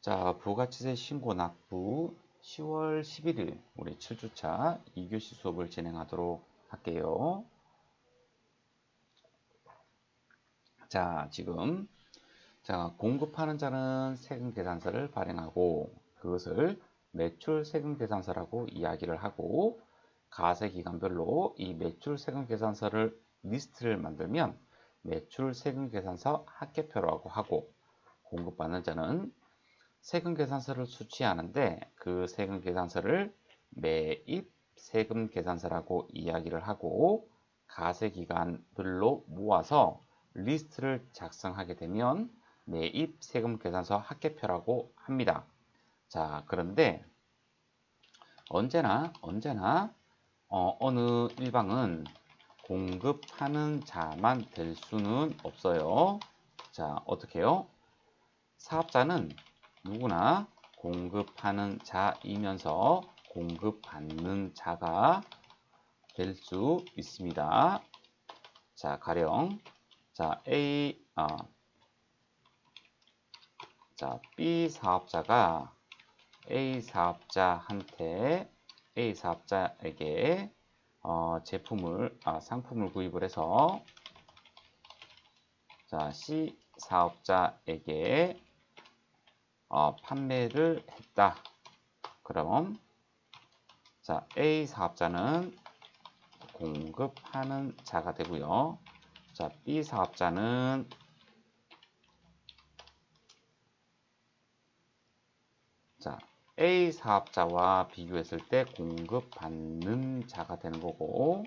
자, 부가치세 신고 납부 10월 11일 우리 7주차 2교시 수업을 진행하도록 할게요. 자, 지금 공급하는 자는 세금 계산서를 발행하고 그것을 매출 세금 계산서라고 이야기를 하고 가세 기간별로 이 매출 세금 계산서를 리스트를 만들면 매출 세금 계산서 합계표라고 하고 공급받는 자는 세금 계산서를 수취하는데 그 세금 계산서를 매입 세금 계산서라고 이야기를 하고 가세 기간별로 모아서 리스트를 작성하게 되면 매입 세금 계산서 합계표라고 합니다. 자, 그런데 언제나 어느 일방은 공급하는 자만 될 수는 없어요. 자, 어떻게 해요? 사업자는 누구나 공급하는 자이면서 공급받는 자가 될 수 있습니다. 자, 가령 B 사업자가 A 사업자에게 상품을 구입을 해서 C 사업자에게 판매를 했다. 그럼 A 사업자는 공급하는 자가 되고요. B 사업자는 A 사업자와 비교했을 때 공급받는 자가 되는 거고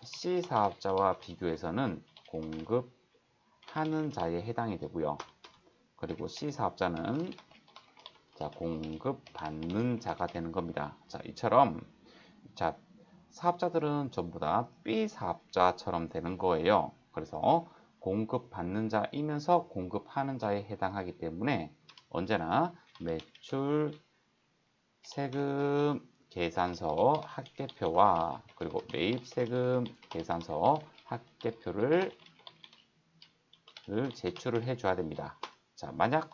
C 사업자와 비교해서는 공급하는 자에 해당이 되고요. 그리고 C 사업자는 공급받는 자가 되는 겁니다. 이처럼 사업자들은 전부 다 B 사업자처럼 되는 거예요. 그래서 공급받는 자이면서 공급하는 자에 해당하기 때문에 언제나 매출 세금 계산서 합계표와 그리고 매입 세금 계산서 합계표를 제출을 해줘야 됩니다. 만약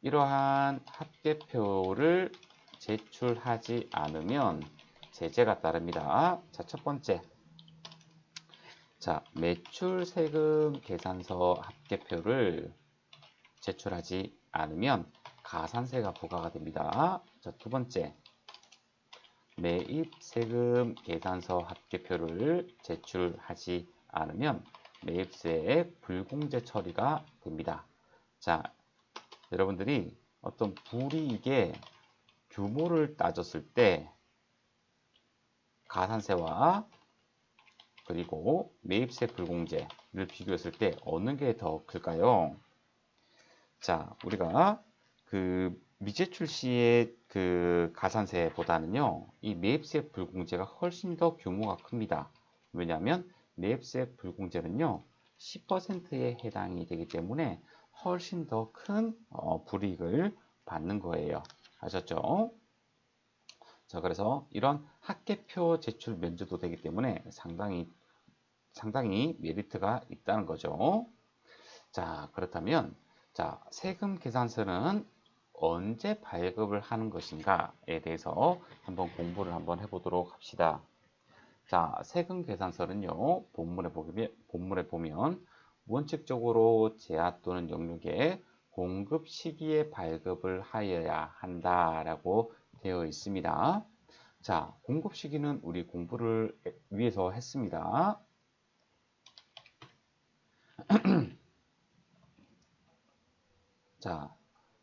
이러한 합계표를 제출하지 않으면 제재가 따릅니다. 첫 번째, 매출 세금 계산서 합계표를 제출하지 않으면 가산세가 부과가 됩니다. 두 번째, 매입 세금 계산서 합계표를 제출하지 않으면 매입세의 불공제 처리가 됩니다. 여러분들이 어떤 불이익의 규모를 따졌을 때 가산세와 그리고 매입세 불공제를 비교했을 때 어느 게 더 클까요? 우리가 미제출 시의 가산세보다는요, 이 매입세 불공제가 훨씬 더 규모가 큽니다. 왜냐하면 매입세 불공제는요, 10%에 해당이 되기 때문에 훨씬 더 큰 불이익을 받는 거예요. 아셨죠? 그래서 이런 합계표 제출 면제도 되기 때문에 상당히 메리트가 있다는 거죠. 그렇다면 세금 계산서는 언제 발급을 하는 것인가에 대해서 한번 공부를 한번 해보도록 합시다. 세금 계산서는요, 본문에 보면 원칙적으로 제하 또는 영육의 공급 시기에 발급을 하여야 한다라고 되어 있습니다. 공급 시기는 우리 공부를 위해서 했습니다.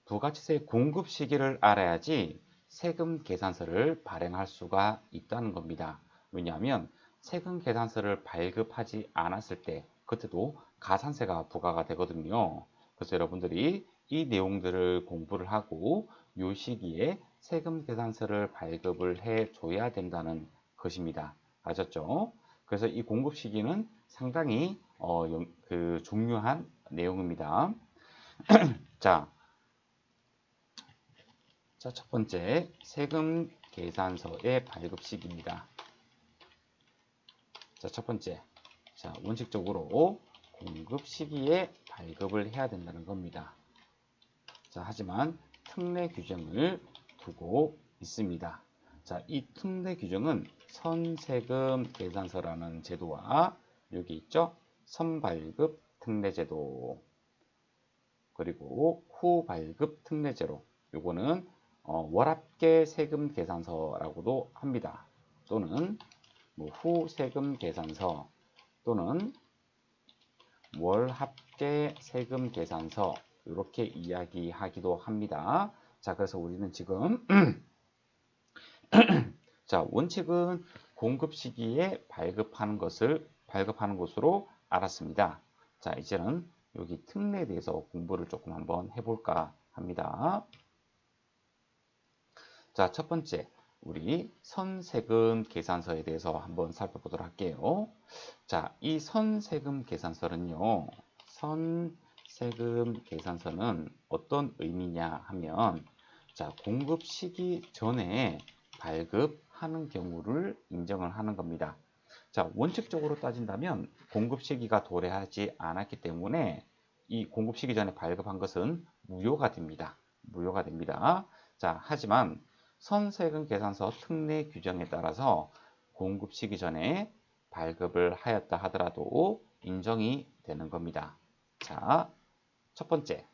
부가치세 공급 시기를 알아야지 세금 계산서를 발행할 수가 있다는 겁니다. 왜냐하면 세금 계산서를 발급하지 않았을 때 그때도 가산세가 부과가 되거든요. 그래서 여러분들이 이 내용들을 공부를 하고 이 시기에 세금 계산서를 발급을 해줘야 된다는 것입니다. 아셨죠? 그래서 이 공급 시기는 상당히 중요한 내용입니다. 첫 번째, 세금 계산서의 발급 시기입니다. 첫 번째, 원칙적으로 공급 시기에 발급을 해야 된다는 겁니다. 자, 하지만 특례 규정을 두고 있습니다. 자, 이 특례 규정은 선세금 계산서라는 제도와 여기 있죠? 선발급 특례제도 그리고 후발급 특례제로 요거는 월합계 세금 계산서라고도 합니다. 또는 뭐 후세금 계산서 또는 월합계 세금 계산서 이렇게 이야기하기도 합니다. 자, 그래서 우리는 지금 자, 원칙은 공급 시기에 발급하는 것으로 알았습니다. 자, 이제는 여기 특례에 대해서 공부를 조금 한번 해볼까 합니다. 자, 첫 번째, 우리 선세금 계산서에 대해서 한번 살펴보도록 할게요. 자, 이 선세금 계산서는요, 선세금 계산서는 어떤 의미냐 하면, 자, 공급 시기 전에 발급하는 경우를 인정을 하는 겁니다. 자, 원칙적으로 따진다면 공급 시기가 도래하지 않았기 때문에 이 공급 시기 전에 발급한 것은 무효가 됩니다. 무효가 됩니다. 자, 하지만 선세금 계산서 특례 규정에 따라서 공급 시기 전에 발급을 하였다 하더라도 인정이 되는 겁니다. 자, 첫 번째.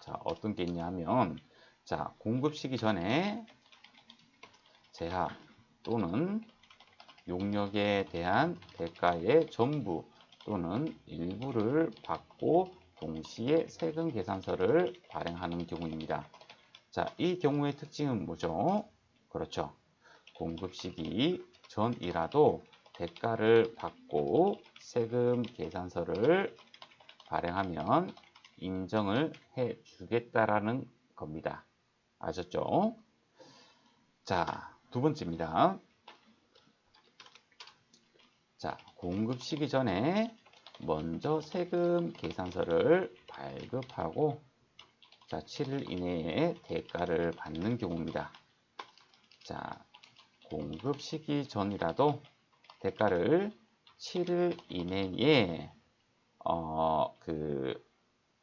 자, 어떤 게 있냐면, 자, 공급 시기 전에 제약 또는 용역에 대한 대가의 전부 또는 일부를 받고 동시에 세금 계산서를 발행하는 경우입니다. 자, 이 경우의 특징은 뭐죠? 그렇죠. 공급 시기 전이라도 대가를 받고 세금 계산서를 발행하면 인정을 해 주겠다라는 겁니다. 아셨죠? 자, 두 번째입니다. 자, 공급 시기 전에 먼저 세금 계산서를 발급하고 자, 7일 이내에 대가를 받는 경우입니다. 자, 공급 시기 전이라도 대가를 7일 이내에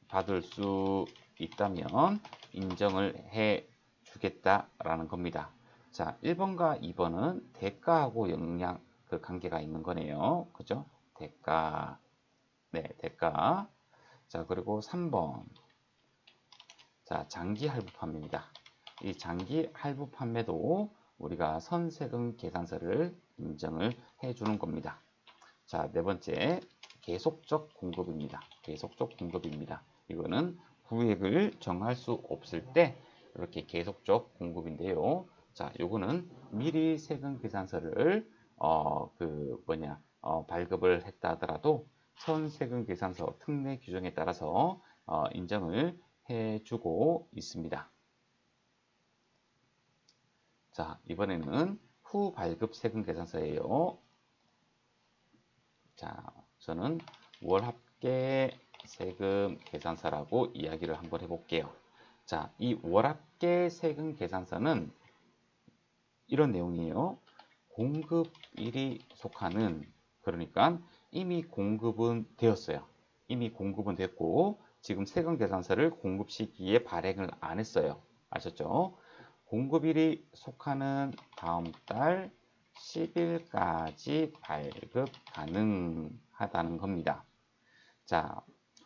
받을 수 있다면 인정을 해 주겠다라는 겁니다. 자, 1번과 2번은 대가하고 관계가 있는 거네요. 그죠? 대가. 네, 대가. 자, 그리고 3번. 자, 장기 할부 판매입니다. 이 장기 할부 판매도 우리가 선세금 계산서를 인정을 해 주는 겁니다. 자, 네 번째. 계속적 공급입니다. 계속적 공급입니다. 이거는 구획을 정할 수 없을 때 이렇게 계속적 공급인데요. 자, 요거는 미리 세금 계산서를 발급을 했다 하더라도 선세금 계산서 특례 규정에 따라서 인정을 해주고 있습니다. 자, 이번에는 후발급 세금 계산서예요. 자, 저는 월합계 세금 계산서라고 이야기를 한번 해볼게요. 자, 이 월합계 세금 계산서는 이런 내용이에요. 공급일이 속하는, 그러니까 이미 공급은 되었어요. 이미 공급은 됐고 지금 세금 계산서를 공급 시기에 발행을 안 했어요. 아셨죠? 공급일이 속하는 다음 달 10일까지 발급 가능하다는 겁니다. 자,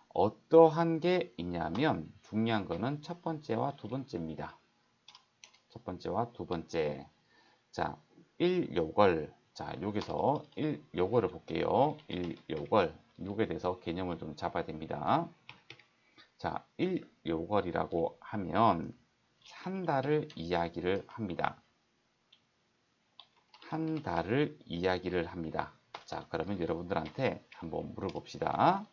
어떠한 게 있냐면 중요한 거는 첫 번째와 두 번째입니다. 첫 번째와 두 번째. 자, 1요걸. 자, 여기서 1요걸을 볼게요. 1요걸. 요게 대해서 개념을 좀 잡아야 됩니다. 자, 1요걸이라고 하면 한 달을 이야기를 합니다. 한 달을 이야기를 합니다. 자, 그러면 여러분들한테 한번 물어봅시다.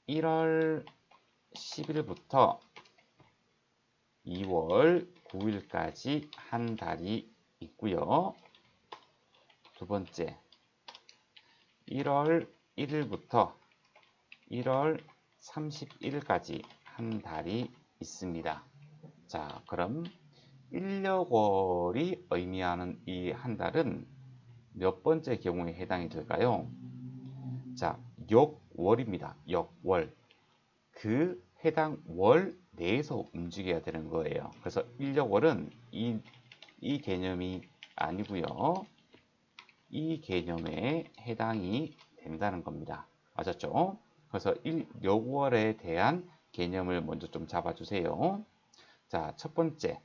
1월 10일부터 2월 9일까지 한 달이 있고요. 두 번째, 1월 1일부터 1월 31일까지 한 달이 있습니다. 자, 그럼 1력월이 의미하는 이 한 달은 몇 번째 경우에 해당이 될까요? 자, 역월입니다. 역월. 그 해당 월 내에서 움직여야 되는 거예요. 그래서 인력월은 이 개념이 아니고요. 이 개념에 해당이 된다는 겁니다. 맞았죠? 그래서 역월에 대한 개념을 먼저 좀 잡아주세요. 자, 첫 번째.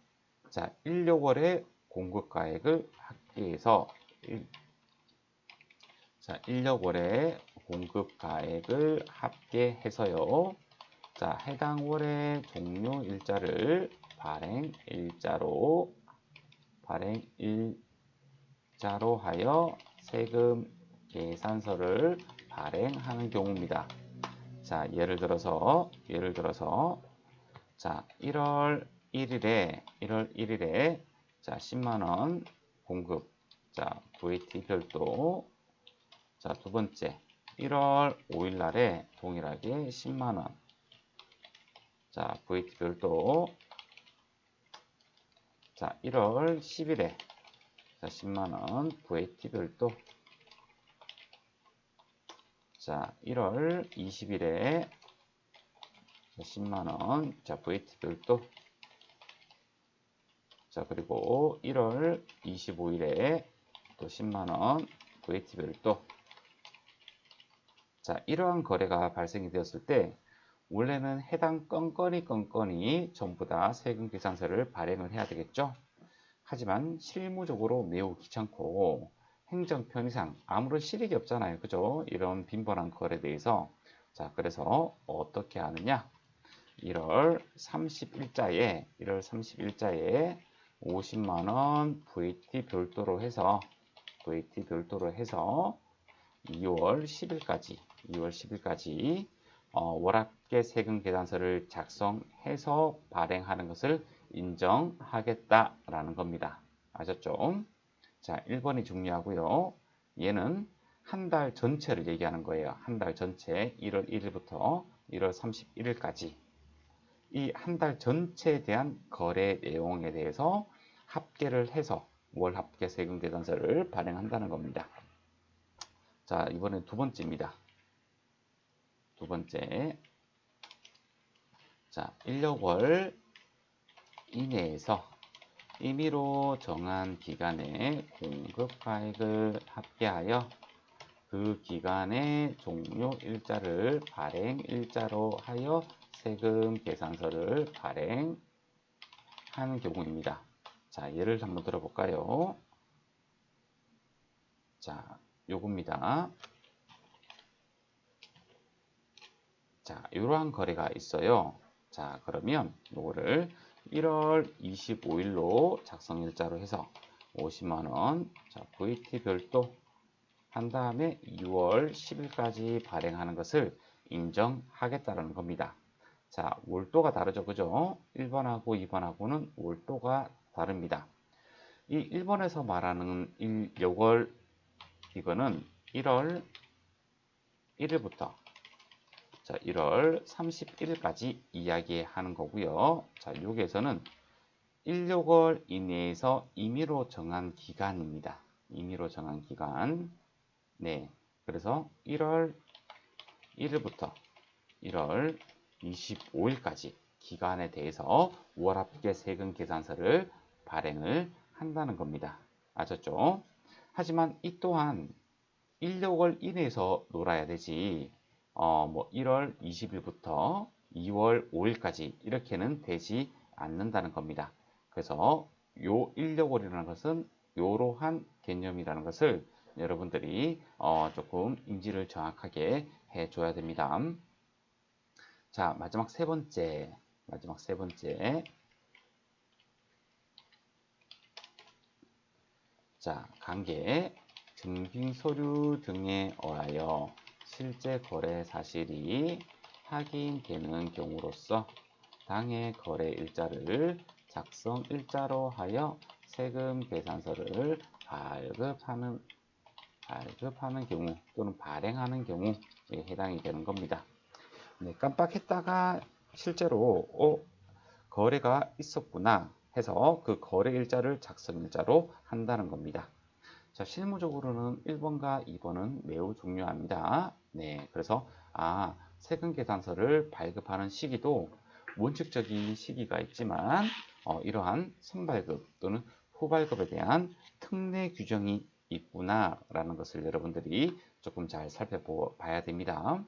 자, 1역월의 공급가액을 합계해서 1역월의 공급가액을 합계해서요. 자, 해당 월의 종료 일자를 발행 일자로 하여 세금 계산서를 발행하는 경우입니다. 자, 예를 들어서 자, 1월 1일에 자, 10만 원 공급. 자, VAT 별도. 자, 두 번째. 1월 5일 날에 동일하게 10만 원. 자, VAT 별도. 자, 1월 10일에 자, 10만 원 VAT 별도. 자, 1월 20일에 10만 원. 자, VAT 별도. 자, 그리고 1월 25일에 또 10만 원 VAT 별도. 자, 이러한 거래가 발생이 되었을 때 원래는 해당 건건이 전부 다 세금 계산서를 발행을 해야 되겠죠. 하지만 실무적으로 매우 귀찮고 행정 편의상 아무런 실익이 없잖아요. 그죠? 이런 빈번한 거래에 대해서. 자, 그래서 어떻게 하느냐? 1월 30일자에 50만 원 VAT 별도로 해서 2월 10일까지 월합계 세금 계산서를 작성해서 발행하는 것을 인정하겠다라는 겁니다. 아셨죠? 자, 1번이 중요하고요. 얘는 한 달 전체를 얘기하는 거예요. 한 달 전체 1월 1일부터 1월 31일까지 이 한 달 전체에 대한 거래 내용에 대해서 합계를 해서 월 합계 세금 계산서를 발행한다는 겁니다. 자, 이번엔 두 번째입니다. 두 번째. 자, 인력월 이내에서 임의로 정한 기간에 공급가액을 합계하여 그 기간의 종료 일자를 발행 일자로 하여 세금 계산서를 발행하는 경우입니다. 자, 예를 한번 들어볼까요? 자, 요겁니다. 자, 이러한 거래가 있어요. 자, 그러면 요거를 1월 25일로 작성 일자로 해서 50만 원, 자, VAT 별도 한 다음에 2월 10일까지 발행하는 것을 인정하겠다는 겁니다. 자, 월도가 다르죠. 그죠? 1번하고 2번하고는 월도가 다릅니다. 이 1번에서 말하는 요걸 이거는 1월 1일부터 자, 1월 31일까지 이야기하는 거고요. 자, 여기에서는 1월 이내에서 임의로 정한 기간입니다. 임의로 정한 기간. 네. 그래서 1월 1일부터 1월 25일까지 기간에 대해서 월합계 세금 계산서를 발행을 한다는 겁니다. 아셨죠? 하지만 이 또한 1월 이내에서 놀아야 되지 1월 20일부터 2월 5일까지 이렇게는 되지 않는다는 겁니다. 그래서 요 인력월이라는 것은 이러한 개념이라는 것을 여러분들이 조금 인지를 정확하게 해줘야 됩니다. 자, 마지막 세 번째. 자, 관계 증빙 서류 등에 의하여 실제 거래 사실이 확인되는 경우로서 당해 거래 일자를 작성 일자로 하여 세금 계산서를 발급하는 경우 또는 발행하는 경우에 해당이 되는 겁니다. 네, 깜빡했다가 실제로 거래가 있었구나 해서 그 거래 일자를 작성 일자로 한다는 겁니다. 자, 실무적으로는 1번과 2번은 매우 중요합니다. 네, 그래서 세금 계산서를 발급하는 시기도 원칙적인 시기가 있지만 이러한 선발급 또는 후발급에 대한 특례 규정이 있구나라는 것을 여러분들이 조금 잘 살펴봐야 됩니다.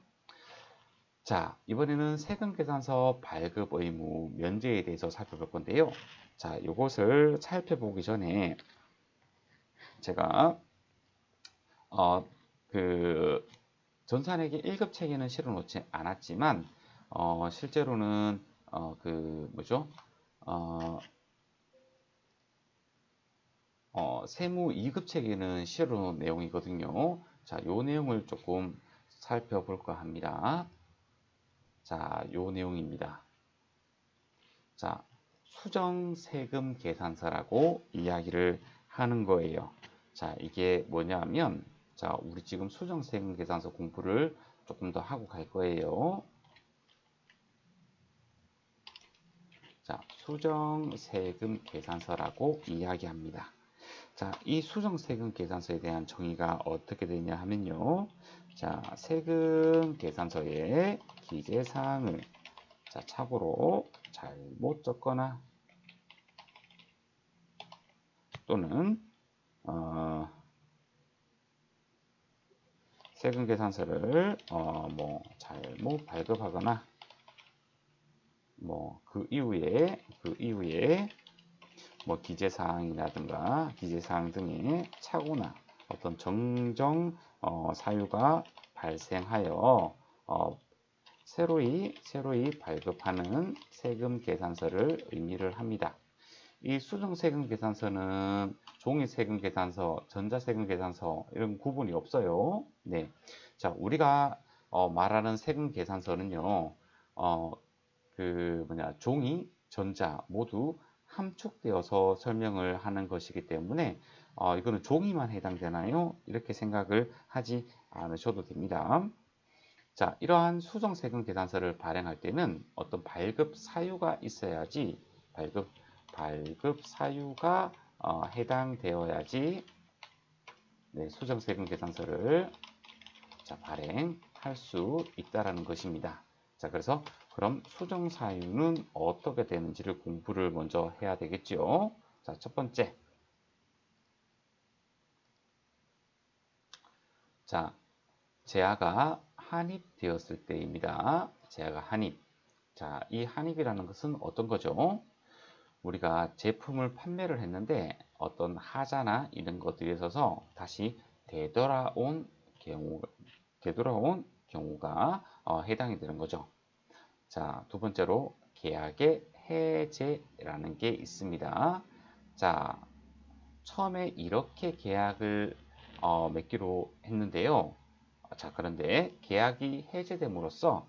자, 이번에는 세금 계산서 발급 의무 면제에 대해서 살펴볼 건데요. 자, 이것을 살펴보기 전에 제가 그 전산회계 1급 체계는 실어 놓지 않았지만 실제로는 세무 2급 체계는 실어 놓은 내용이거든요. 자, 요 내용을 조금 살펴볼까 합니다. 자, 요 내용입니다. 자, 수정 세금 계산서라고 이야기를 하는 거예요. 자, 이게 뭐냐면, 자, 우리 지금 수정 세금 계산서 공부를 조금 더 하고 갈 거예요. 자, 수정 세금 계산서라고 이야기합니다. 자, 이 수정 세금 계산서에 대한 정의가 어떻게 되냐 하면요. 자, 세금 계산서의 기재 사항을 참고로 잘못 적거나 또는 세금 계산서를 잘못 발급하거나 그 이후에 기재 사항이라든가 기재 사항 등의 착오나 어떤 정정 사유가 발생하여 새로이 발급하는 세금 계산서를 의미를 합니다. 이 수정 세금 계산서는 종이 세금 계산서, 전자 세금 계산서 이런 구분이 없어요. 네. 자, 우리가 말하는 세금 계산서는요. 종이, 전자 모두 함축되어서 설명을 하는 것이기 때문에 이거는 종이만 해당되나요? 이렇게 생각을 하지 않으셔도 됩니다. 자, 이러한 수정 세금 계산서를 발행할 때는 어떤 발급 사유가 있어야지 발급 사유가 해당되어야지 수정 세금 계산서를 발행할 수 있다라는 것입니다. 자, 그래서 그럼 수정 사유는 어떻게 되는지를 공부를 먼저 해야 되겠죠. 자, 첫 번째. 자, 재화가 한입되었을 때입니다. 재화가 한입. 자, 이 한입이라는 것은 어떤 거죠? 우리가 제품을 판매를 했는데 어떤 하자나 이런 것들이 있어서 다시 되돌아온 경우가 해당이 되는 거죠. 자, 두 번째로 계약의 해제라는 게 있습니다. 자, 처음에 이렇게 계약을 맺기로 했는데요. 자, 그런데 계약이 해제됨으로써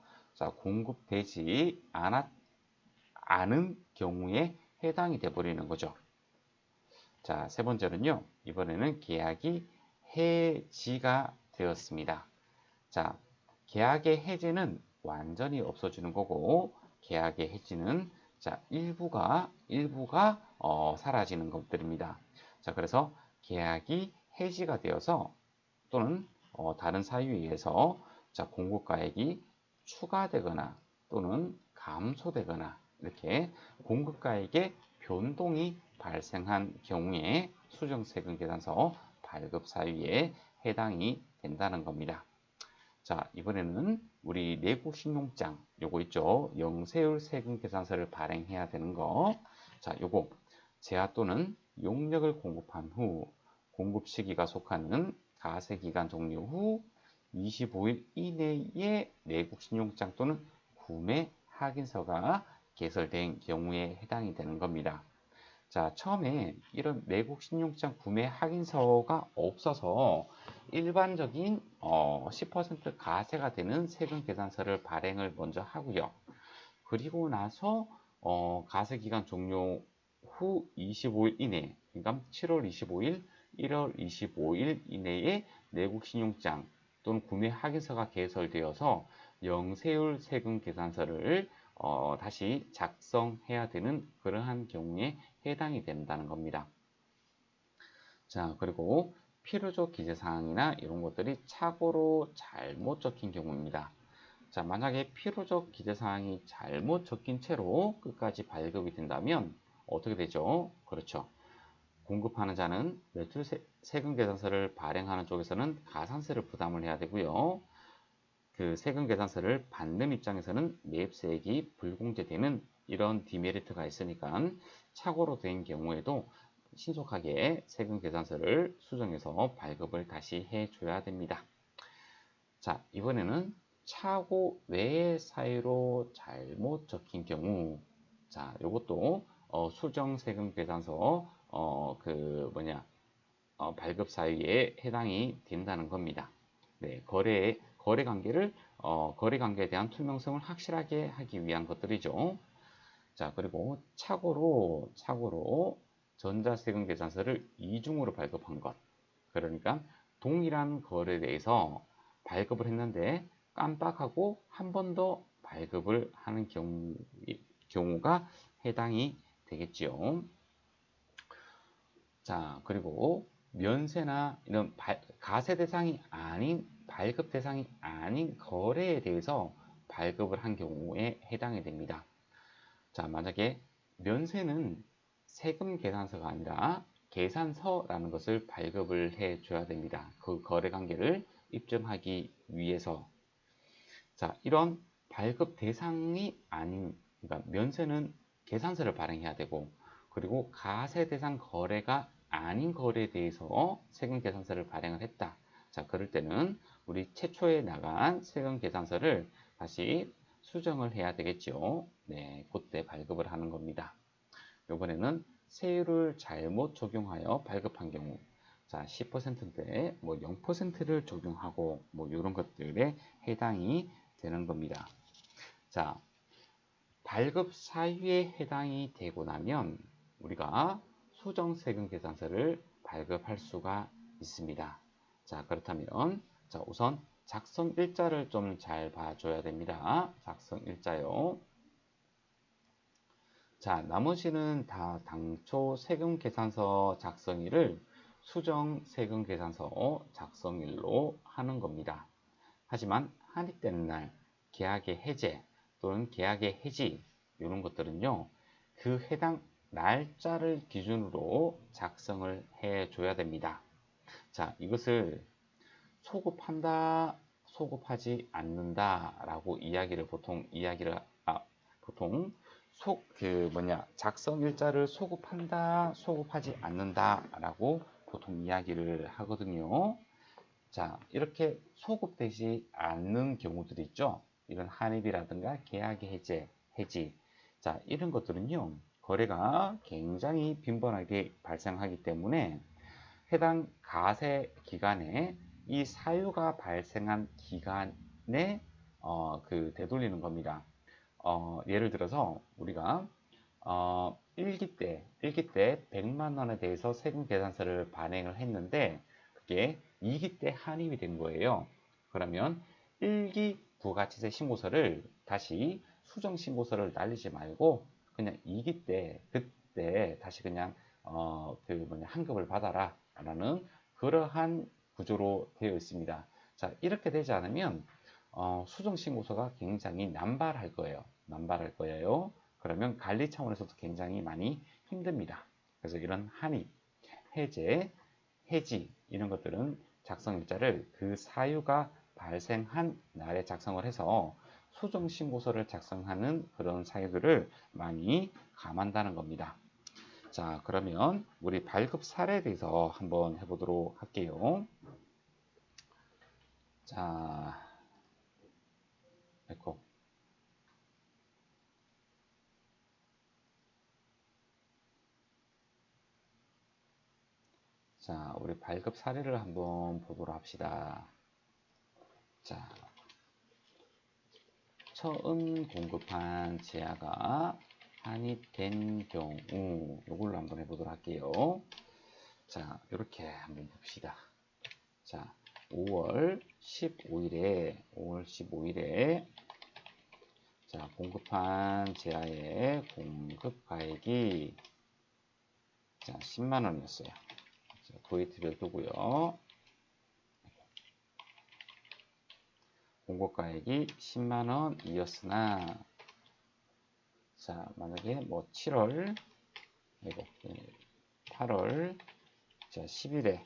공급되지 않은 경우에 해당이 돼버리는 거죠. 자, 세 번째는요. 이번에는 계약이 해지가 되었습니다. 자, 계약의 해제는 완전히 없어지는 거고 계약의 해지는 일부가 사라지는 것들입니다. 자, 그래서 계약이 해지가 되어서 또는 다른 사유에 의해서 공급가액이 추가되거나 또는 감소되거나 이렇게 공급가액의 변동이 발생한 경우에 수정세금 계산서 발급 사유에 해당이 된다는 겁니다. 자, 이번에는 우리 내국신용장 요거 있죠. 영세율 세금 계산서를 발행해야 되는 거. 자, 요거 재화 또는 용역을 공급한 후 공급 시기가 속하는 가세기간 종료 후 25일 이내에 내국신용장 또는 구매 확인서가 개설된 경우에 해당이 되는 겁니다. 자, 처음에 이런 내국 신용장 구매 확인서가 없어서 일반적인 10% 가세가 되는 세금 계산서를 발행을 먼저 하고요. 그리고 나서 가세 기간 종료 후 25일 이내, 그러니까 7월 25일, 1월 25일 이내에 내국 신용장 또는 구매 확인서가 개설되어서 영세율 세금 계산서를 다시 작성해야 되는 그러한 경우에 해당이 된다는 겁니다. 자, 그리고 필요적 기재사항이나 이런 것들이 착오로 잘못 적힌 경우입니다. 자, 만약에 필요적 기재사항이 잘못 적힌 채로 끝까지 발급이 된다면 어떻게 되죠? 그렇죠. 공급하는 자는 매출 세금 계산서를 발행하는 쪽에서는 가산세를 부담을 해야 되고요. 그 세금 계산서를 받는 입장에서는 매입세액이 불공제되는 이런 디메리트가 있으니까 착오로 된 경우에도 신속하게 세금 계산서를 수정해서 발급을 다시 해줘야 됩니다. 자, 이번에는 착오 외의 사유로 잘못 적힌 경우, 자, 요것도 수정 세금 계산서 발급 사유에 해당이 된다는 겁니다. 네, 거래 관계에 대한 투명성을 확실하게 하기 위한 것들이죠. 자, 그리고 착오로 전자세금 계산서를 이중으로 발급한 것. 그러니까 동일한 거래에 대해서 발급을 했는데 깜빡하고 한 번 더 발급을 하는 경우가 해당이 되겠지요. 자, 그리고 면세나 이런 가세 대상이 아닌 발급 대상이 아닌 거래에 대해서 발급을 한 경우에 해당이 됩니다. 자, 만약에 면세는 세금 계산서가 아니라 계산서라는 것을 발급을 해줘야 됩니다. 그 거래 관계를 입증하기 위해서. 자, 이런 발급 대상이 아닌, 그러니까 면세는 계산서를 발행해야 되고, 그리고 가세 대상 거래가 아닌 거래에 대해서 세금 계산서를 발행을 했다. 자, 그럴 때는 우리 최초에 나간 세금 계산서를 다시 수정을 해야 되겠죠. 네, 그때 발급을 하는 겁니다. 이번에는 세율을 잘못 적용하여 발급한 경우, 자, 10%인데 뭐 0%를 적용하고 뭐 이런 것들에 해당이 되는 겁니다. 자, 발급 사유에 해당이 되고 나면 우리가 수정세금 계산서를 발급할 수가 있습니다. 자, 그렇다면 자, 우선 작성 일자를 좀 잘 봐줘야 됩니다. 작성 일자요. 자, 나머지는 다 당초 세금 계산서 작성일을 수정 세금 계산서 작성일로 하는 겁니다. 하지만 한입되는 날, 계약의 해제 또는 계약의 해지 이런 것들은요, 그 해당 날짜를 기준으로 작성을 해줘야 됩니다. 자, 이것을 소급한다, 소급하지 않는다라고 보통 작성 일자를 소급한다, 소급하지 않는다라고 보통 이야기를 하거든요. 자, 이렇게 소급되지 않는 경우들이 있죠. 이런 한입이라든가 계약의 해지. 자, 이런 것들은요, 거래가 굉장히 빈번하게 발생하기 때문에 해당 가세 기간에 이 사유가 발생한 기간에 되돌리는 겁니다. 예를 들어서 우리가 1기 때 100만 원에 대해서 세금 계산서를 발행을 했는데 그게 2기 때 한입이 된 거예요. 그러면 1기 부가치세 신고서를 다시 수정 신고서를 날리지 말고 그냥 2기 때 그때 다시 그냥 환급을 받아라 라는 그러한 구조로 되어 있습니다. 자, 이렇게 되지 않으면 수정 신고서가 굉장히 남발할 거예요. 그러면 관리 차원에서도 굉장히 많이 힘듭니다. 그래서 이런 한입, 해제, 해지 이런 것들은 작성 일자를 그 사유가 발생한 날에 작성을 해서 수정 신고서를 작성하는 그런 사유들을 많이 감한다는 겁니다. 자, 그러면 우리 발급 사례에 대해서 한번 해보도록 할게요. 자, 에코. 자, 우리 발급 사례를 한번 보도록 합시다. 자, 처음 공급한 제아가 한입된 경우, 이걸로 한번 해보도록 할게요. 자, 이렇게 한번 봅시다. 자, 5월 15일에 자, 공급한 제아의 공급 가액이 자, 10만 원이었어요. VAT 별도고요. 공고가액이 10만원이었으나 자, 만약에 뭐 7월, 이거 8월, 자, 10일에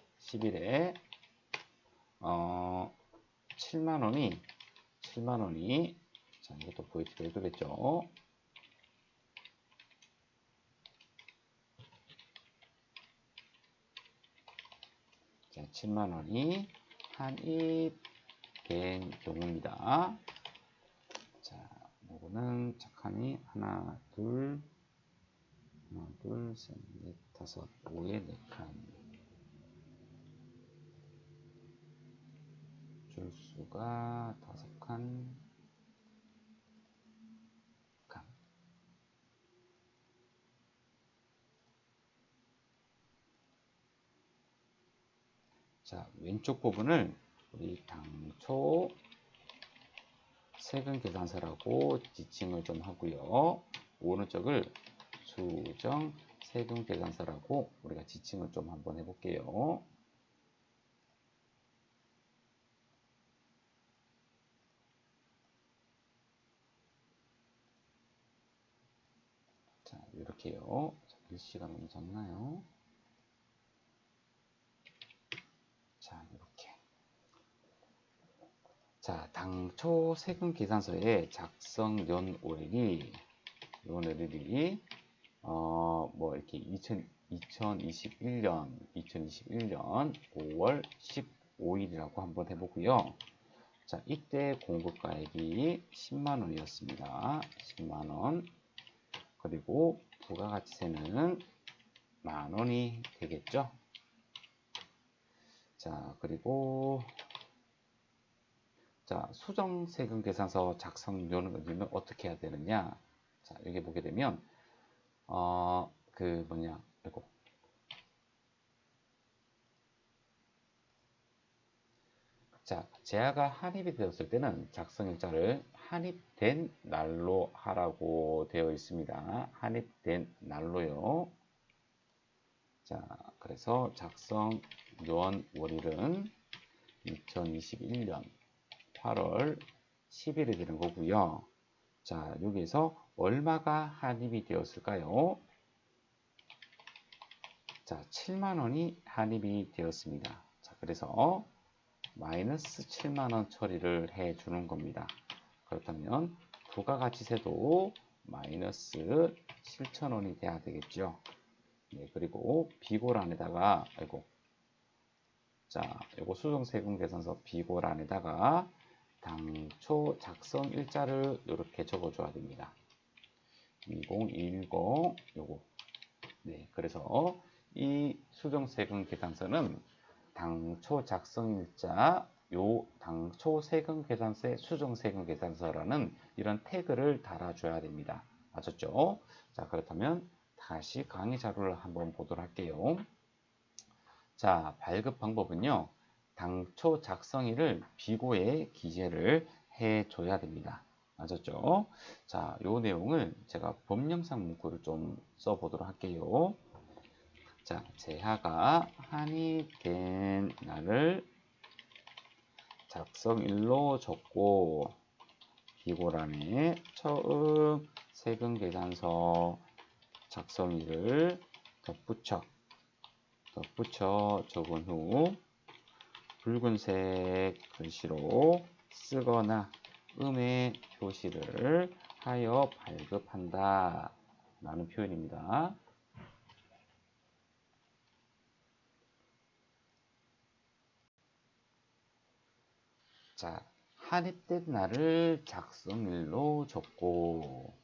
7만원이, 자, 이것도 VAT 별도겠죠. 자, 7만원이 한입된 경우입니다. 자, 요거는 착하니 하나, 둘, 셋, 넷, 다섯, 5에 4칸. 줄수가 5칸. 자, 왼쪽 부분을 우리 당초 세금 계산서라고 지칭을 좀 하고요. 오른쪽을 수정 세금 계산서라고 우리가 지칭을 좀 한번 해볼게요. 자, 이렇게요. 글씨가 너무 작나요? 자, 이렇게. 자, 당초 세금 계산서의 작성 연월일이 뭐 이렇게 2021년 5월 15일이라고 한번 해보고요. 자, 이때 공급가액이 10만원이었습니다. 10만원. 그리고 부가가치세는 만원이 되겠죠. 자, 그리고 자, 수정세금 계산서 작성 요령은 어떻게 해야 되느냐? 자, 여기 보게 되면 이거 자, 재화가 한입이 되었을 때는 작성일자를 한입된 날로 하라고 되어 있습니다. 한입된 날로요. 자, 그래서 작성 연월일은 2021년 8월 10일이 되는 거고요. 자, 여기에서 얼마가 한입이 되었을까요? 자, 7만원이 한입이 되었습니다. 자, 그래서 마이너스 7만원 처리를 해 주는 겁니다. 그렇다면 부가가치세도 마이너스 7천원이 돼야 되겠죠. 네, 그리고 비고란에다가 이거 수정세금 계산서 비고란에다가 당초 작성 일자를 이렇게 적어줘야 됩니다. 2010 요거. 네, 그래서 이 수정세금 계산서는 당초 작성일자 당초 세금 계산서의 수정세금 계산서라는 이런 태그를 달아줘야 됩니다. 아셨죠? 자, 그렇다면 다시 강의 자료를 한번 보도록 할게요. 자, 발급 방법은요. 당초 작성일을 비고에 기재를 해줘야 됩니다. 아셨죠? 자, 요 내용을 제가 법령상 문구를 좀 써보도록 할게요. 자, 재하가 한입된 날을 작성일로 적고 비고란에 처음 세금 계산서 작성일을 덧붙여 적은 후 붉은색 글씨로 쓰거나 음의 표시를 하여 발급한다 라는 표현입니다. 자, 한입된 날을 작성일로 적고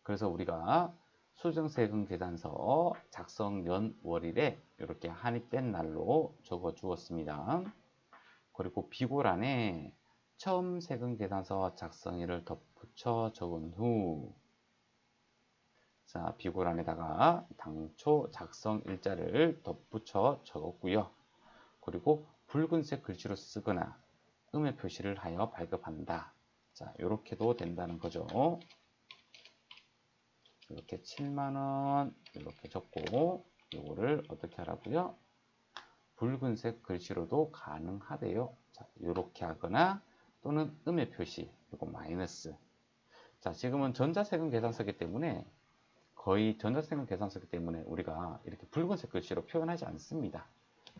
그래서 우리가 수정세금 계산서 작성 연월일에 이렇게 한입된 날로 적어 주었습니다. 그리고 비고란에 처음 세금 계산서 작성일을 덧붙여 적은 후 자, 비고란에다가 당초 작성 일자를 덧붙여 적었고요. 그리고 붉은색 글씨로 쓰거나 음의 표시를 하여 발급한다. 자, 이렇게도 된다는 거죠. 이렇게 7만원 이렇게 적고 요거를 어떻게 하라고요? 붉은색 글씨로도 가능하대요. 자, 이렇게 하거나 또는 음의 표시, 이거 마이너스. 자, 지금은 전자세금 계산서기 때문에 거의 전자세금 계산서기 때문에 우리가 이렇게 붉은색 글씨로 표현하지 않습니다.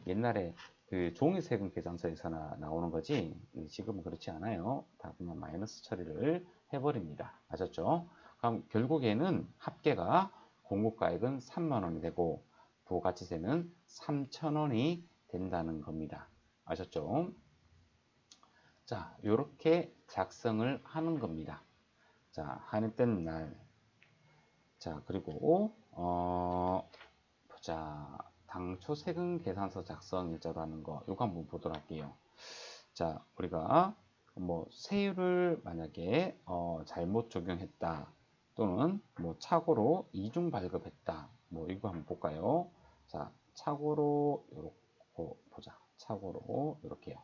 옛날에 그 종이세금 계산서에서나 나오는 거지 지금은 그렇지 않아요. 다 그냥 마이너스 처리를 해버립니다. 아셨죠? 그럼 결국에는 합계가 공급가액은 3만 원이 되고 부가가치세는 3천 원이 된다는 겁니다. 아셨죠? 자, 이렇게 작성을 하는 겁니다. 자, 할인된 날. 자, 그리고 보자. 당초 세금 계산서 작성 일자로 하는 거 이거 한번 보도록 할게요. 자, 우리가 뭐 세율을 만약에 잘못 적용했다 또는 뭐 착오로 이중 발급했다 뭐 이거 한번 볼까요? 자, 착오로 요렇게 보자. 착오로 이렇게요.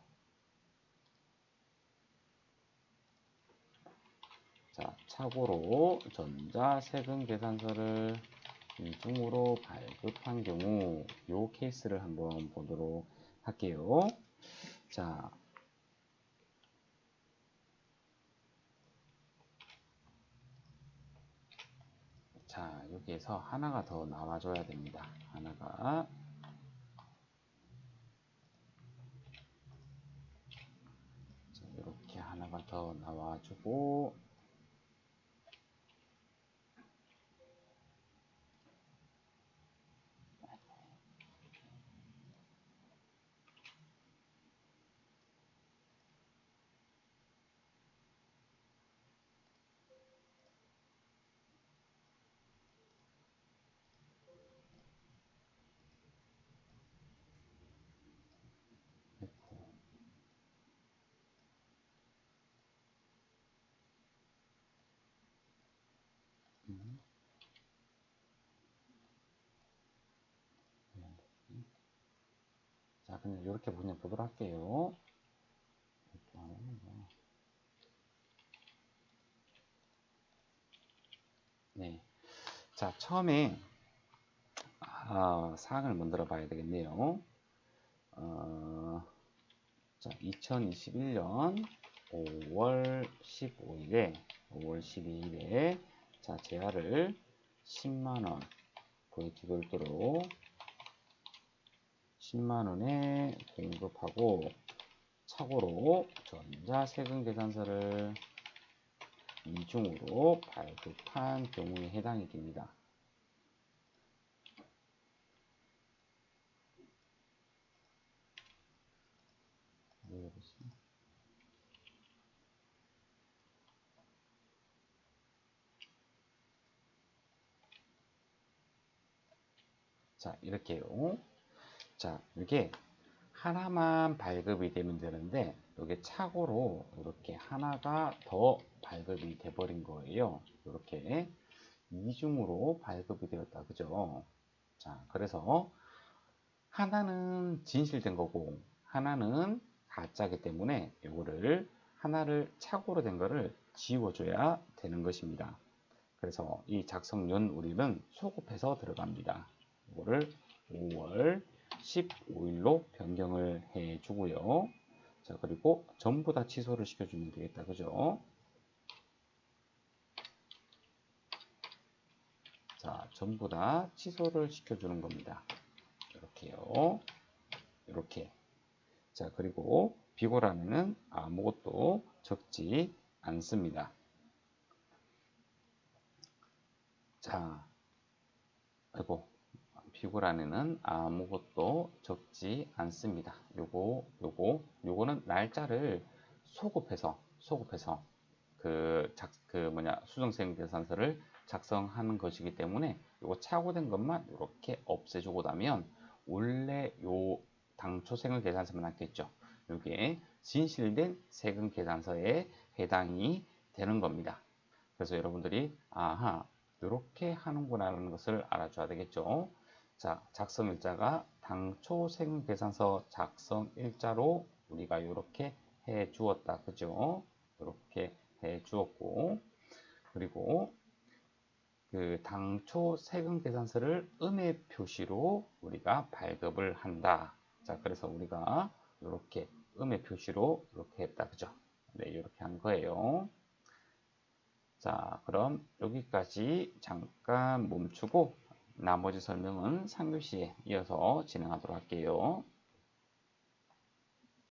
자, 착오로 전자세금 계산서를 이중으로 발급한 경우 요 케이스를 한번 보도록 할게요. 자, 여기에서 하나가 더 나와줘야 됩니다. 하나가 자, 이렇게 하나가 더 나와주고 자, 그냥 이렇게 그냥 보도록 할게요. 네. 자, 처음에 사항을 만들어 봐야 되겠네요. 자, 2021년 5월 12일에 자, 재화를 10만원 고액기 별도로 10만원에 공급하고 착오로 전자세금 계산서를 이중으로 발급한 경우에 해당이 됩니다. 자, 이렇게요. 자, 이게 하나만 발급이 되면 되는데 이게 착오로 이렇게 하나가 더 발급이 돼 버린 거예요. 이렇게 이중으로 발급이 되었다. 그죠? 자, 그래서 하나는 진실된 거고 하나는 가짜기 때문에 이거를 하나를 착오로 된 거를 지워줘야 되는 것입니다. 그래서 이 작성연 우리는 소급해서 들어갑니다. 이거를 5월 15일로 변경을 해 주고요. 자, 그리고 전부 다 취소를 시켜주면 되겠다. 그죠? 자, 전부 다 취소를 시켜주는 겁니다. 이렇게요. 이렇게. 자, 그리고 비고란에는 아무것도 적지 않습니다. 자, 아이고. 비고란에는 아무것도 적지 않습니다. 요거는 날짜를 소급해서 수정세금 계산서를 작성하는 것이기 때문에 요거 착오된 것만 이렇게 없애주고 나면 원래 요 당초 세금 계산서만 남겠죠. 요게 진실된 세금 계산서에 해당이 되는 겁니다. 그래서 여러분들이 이렇게 하는구나라는 것을 알아줘야 되겠죠. 자, 작성 일자가 당초 세금 계산서 작성 일자로 우리가 이렇게 해 주었다. 그죠? 이렇게 해 주었고, 그리고 그 당초 세금 계산서를 음의 표시로 우리가 발급을 한다. 자, 그래서 우리가 이렇게 음의 표시로 이렇게 했다. 그죠? 네, 이렇게 한 거예요. 자, 그럼 여기까지 잠깐 멈추고 나머지 설명은 상규 시에 이어서 진행하도록 할게요.